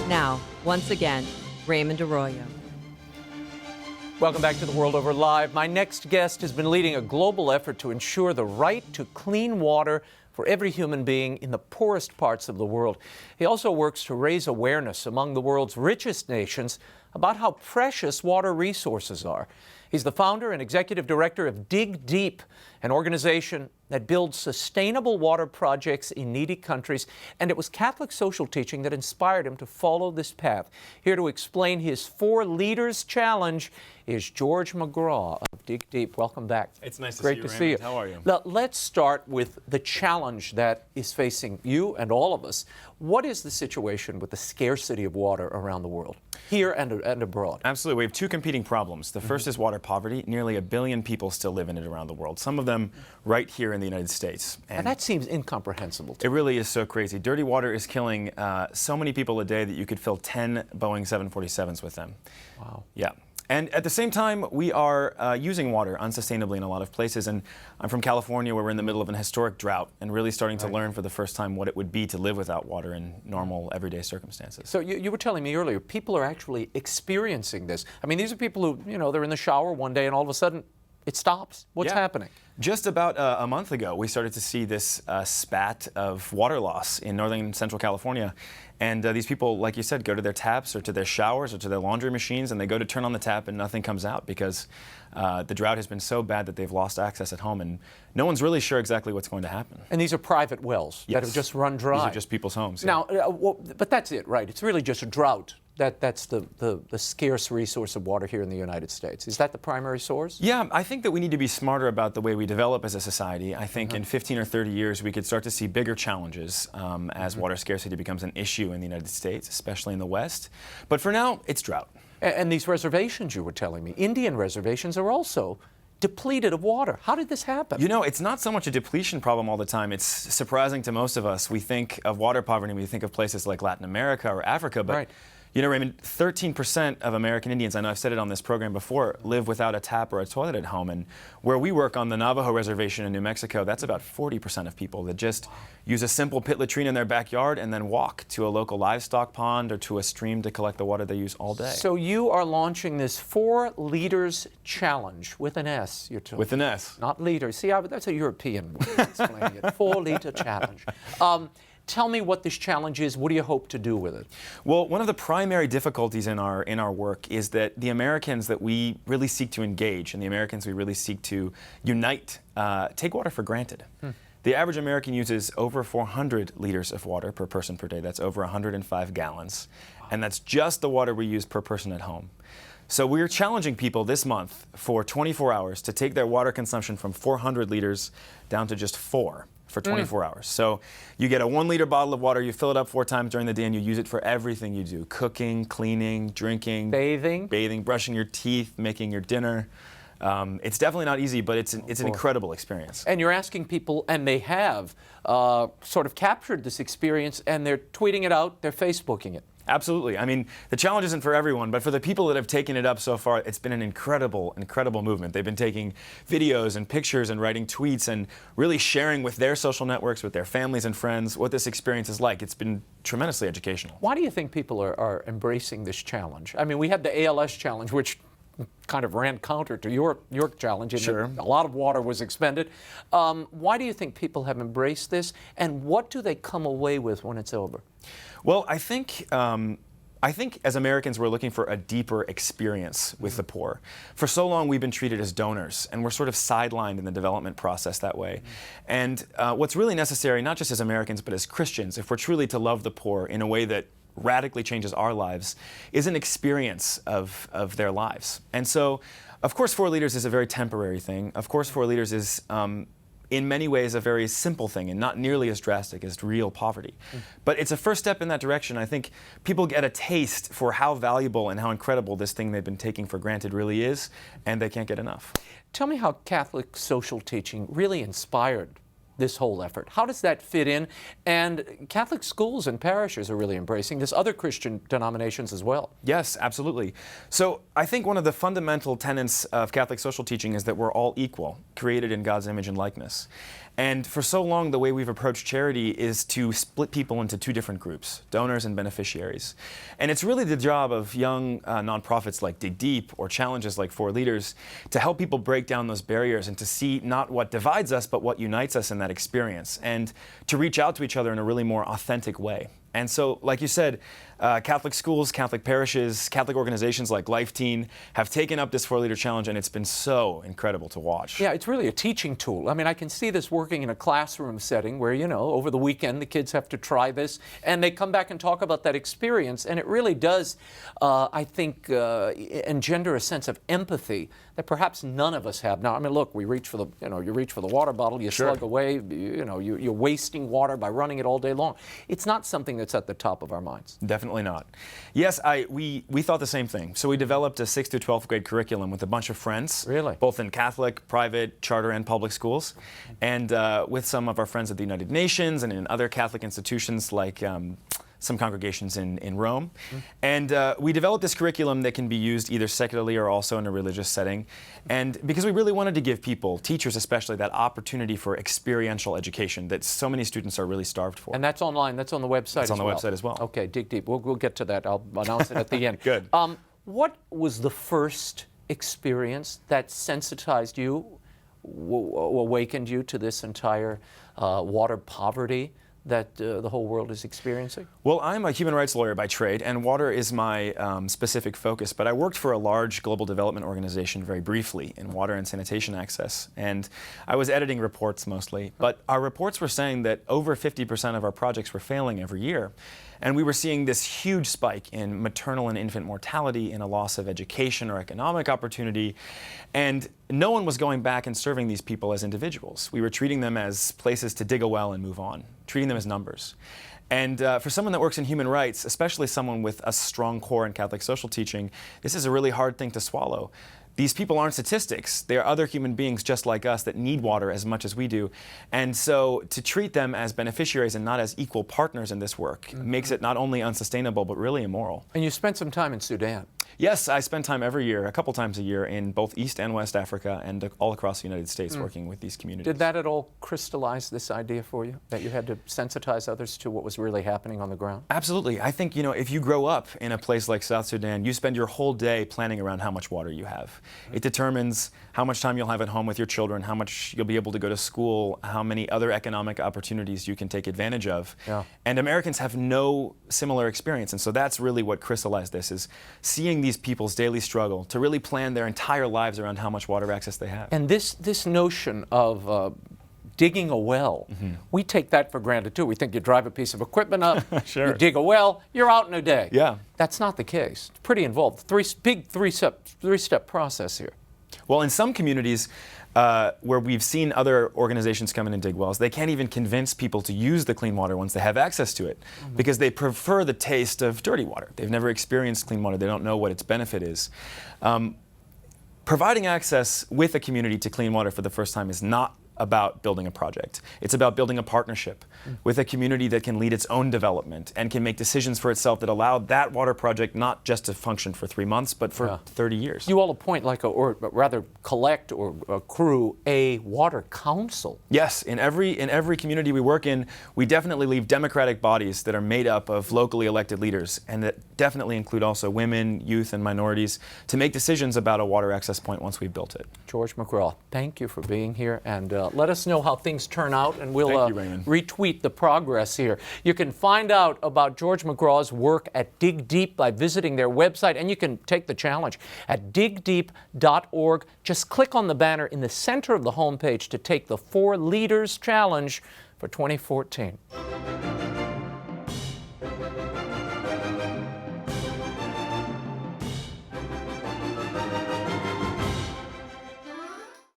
Now, once again, Raymond Arroyo. Welcome back to The World Over Live. My next guest has been leading a global effort to ensure the right to clean water for every human being in the poorest parts of the world. He also works to raise awareness among the world's richest nations about how precious water resources are. He's the founder and executive director of Dig Deep, an organization that builds sustainable water projects in needy countries, and it was Catholic social teaching that inspired him to follow this path. Here to explain his 4 Leaders Challenge is George McGraw of Dig Deep. Welcome back. It's nice to see you, Raymond. Great to see you. How are you? Now, let's start with the challenge that is facing you and all of us. What is the situation with the scarcity of water around the world, here and abroad? Absolutely. We have 2 competing problems. The first is water poverty. Nearly 1 billion people still live in it around the world, some of them right here in the United States. And that seems incomprehensible to me. It really is so crazy. Dirty water is killing so many people a day that you could fill 10 Boeing 747s with them. Wow. Yeah. And at the same time, we are using water unsustainably in a lot of places. And I'm from California, where we're in the middle of an historic drought and really starting to learn for the first time what it would be to live without water in normal, everyday circumstances. So you were telling me earlier, people are actually experiencing this. I mean, these are people who, they're in the shower one day and all of a sudden it stops. What's happening? Just about a month ago, we started to see this spat of water loss in northern and central California. And these people, like you said, go to their taps or to their showers or to their laundry machines, and they go to turn on the tap and nothing comes out because the drought has been so bad that they've lost access at home, and no one's really sure exactly what's going to happen. And these are private wells that have just run dry. These are just people's homes. Now, but that's it, right? It's really just a drought. That's the scarce resource of water here in the United States. Is that the primary source? Yeah, I think that we need to be smarter about the way we develop as a society. I think in 15 or 30 years we could start to see bigger challenges as water scarcity becomes an issue in the United States, especially in the West. But for now, it's drought. And these reservations you were telling me, Indian reservations are also depleted of water. How did this happen? It's not so much a depletion problem all the time. It's surprising to most of us. We think of water poverty, we think of places like Latin America or Africa, but Raymond, 13% of American Indians, I know I've said it on this program before, live without a tap or a toilet at home. And where we work on the Navajo Reservation in New Mexico, that's about 40% of people that just use a simple pit latrine in their backyard and then walk to a local livestock pond or to a stream to collect the water they use all day. So you are launching this 4 Leaders Challenge with an S, you're told. With an S. Not leader. See, that's a European way of explaining it. 4 Leader Challenge. Tell me what this challenge is. What do you hope to do with it? Well, one of the primary difficulties in our work is that the Americans that we really seek to engage and the Americans we really seek to unite take water for granted. The average American uses over 400 liters of water per person per day. That's over 105 gallons. And that's just the water we use per person at home. So we're challenging people this month for 24 hours to take their water consumption from 400 liters down to just 4. For 24 hours. So you get a 1-liter bottle of water, you fill it up 4 times during the day, and you use it for everything you do. Cooking, cleaning, drinking. Bathing, brushing your teeth, making your dinner. It's definitely not easy, but it's an incredible experience. And you're asking people, and they have sort of captured this experience, and they're tweeting it out, they're Facebooking it. Absolutely. I mean, the challenge isn't for everyone, but for the people that have taken it up so far, it's been an incredible, incredible movement. They've been taking videos and pictures and writing tweets and really sharing with their social networks, with their families and friends, what this experience is like. It's been tremendously educational. Why do you think people are embracing this challenge? I mean, we had the ALS challenge, which kind of ran counter to your challenge. Sure. A lot of water was expended. Why do you think people have embraced this, and what do they come away with when it's over? Well, I think as Americans, we're looking for a deeper experience with the poor. For so long, we've been treated as donors, and we're sort of sidelined in the development process that way. And what's really necessary, not just as Americans, but as Christians, if we're truly to love the poor in a way that radically changes our lives, is an experience of their lives. And so, of course, 4 Leaders is a very temporary thing. Of course, 4 Leaders is in many ways a very simple thing and not nearly as drastic as real poverty. But it's a first step in that direction. I think people get a taste for how valuable and how incredible this thing they've been taking for granted really is, and they can't get enough. Tell me how Catholic social teaching really inspired this whole effort. How does that fit in? And Catholic schools and parishes are really embracing this, other Christian denominations as well. Yes, absolutely. So I think one of the fundamental tenets of Catholic social teaching is that we're all equal, created in God's image and likeness. And for so long, the way we've approached charity is to split people into two different groups, donors and beneficiaries. And it's really the job of young nonprofits like Dig Deep or challenges like 4 Leaders to help people break down those barriers and to see not what divides us, but what unites us in that experience, and to reach out to each other in a really more authentic way. And so, like you said, Catholic schools, Catholic parishes, Catholic organizations like Life Teen have taken up this 4 Leader Challenge, and it's been so incredible to watch. Yeah, it's really a teaching tool. I mean, I can see this working in a classroom setting where, you know, over the weekend the kids have to try this, and they come back and talk about that experience, and it really does, I think, engender a sense of empathy that perhaps none of us have. Now, I mean, look, we reach for the, you reach for the water bottle, you slug away, you're wasting water by running it all day long. It's not something that's at the top of our minds. Definitely not. Yes, we thought the same thing. So we developed a 6th to 12th grade curriculum with a bunch of friends. Really? Both in Catholic, private, charter, and public schools. And with some of our friends at the United Nations and in other Catholic institutions like some congregations in Rome. And we developed this curriculum that can be used either secularly or also in a religious setting. And because we really wanted to give people, teachers especially, that opportunity for experiential education that so many students are really starved for. And that's online, that's on the website as well? It's on the website as well. Okay, Dig Deep. We'll get to that. I'll announce it at the end. Good. What was the first experience that sensitized you, awakened you to this entire water poverty that the whole world is experiencing? Well, I'm a human rights lawyer by trade, and water is my specific focus, but I worked for a large global development organization very briefly in water and sanitation access, and I was editing reports mostly, but our reports were saying that over 50% of our projects were failing every year. And we were seeing this huge spike in maternal and infant mortality, in a loss of education or economic opportunity. And no one was going back and serving these people as individuals. We were treating them as places to dig a well and move on, treating them as numbers. And for someone that works in human rights, especially someone with a strong core in Catholic social teaching, this is a really hard thing to swallow. These people aren't statistics. They are other human beings just like us that need water as much as we do. And so to treat them as beneficiaries and not as equal partners in this work makes it not only unsustainable, but really immoral. And you spent some time in Sudan. Yes, I spend time every year, a couple times a year, in both East and West Africa and all across the United States working with these communities. Did that at all crystallize this idea for you, that you had to sensitize others to what was really happening on the ground? Absolutely. I think, if you grow up in a place like South Sudan, you spend your whole day planning around how much water you have. It determines how much time you'll have at home with your children, how much you'll be able to go to school, how many other economic opportunities you can take advantage of. Yeah. And Americans have no similar experience, and so that's really what crystallized this, is seeing these people's daily struggle to really plan their entire lives around how much water access they have. And this notion of digging a well, we take that for granted too. We think you drive a piece of equipment up, you dig a well, you're out in a day. Yeah. That's not the case. It's pretty involved. Big three-step process here. Well, in some communities where we've seen other organizations come in and dig wells, they can't even convince people to use the clean water once they have access to it because they prefer the taste of dirty water. They've never experienced clean water. They don't know what its benefit is. Providing access with a community to clean water for the first time is not about building a project. It's about building a partnership with a community that can lead its own development and can make decisions for itself that allow that water project not just to function for 3 months, but for 30 years. You all appoint, or rather collect or accrue a water council. Yes, in every community we work in, we definitely leave democratic bodies that are made up of locally elected leaders, and that definitely include also women, youth, and minorities, to make decisions about a water access point once we've built it. George McGraw, thank you for being here, and let us know how things turn out, and we'll retweet the progress here. You can find out about George McGraw's work at Dig Deep by visiting their website, and you can take the challenge at digdeep.org. Just click on the banner in the center of the homepage to take the 4 Leaders Challenge for 2014.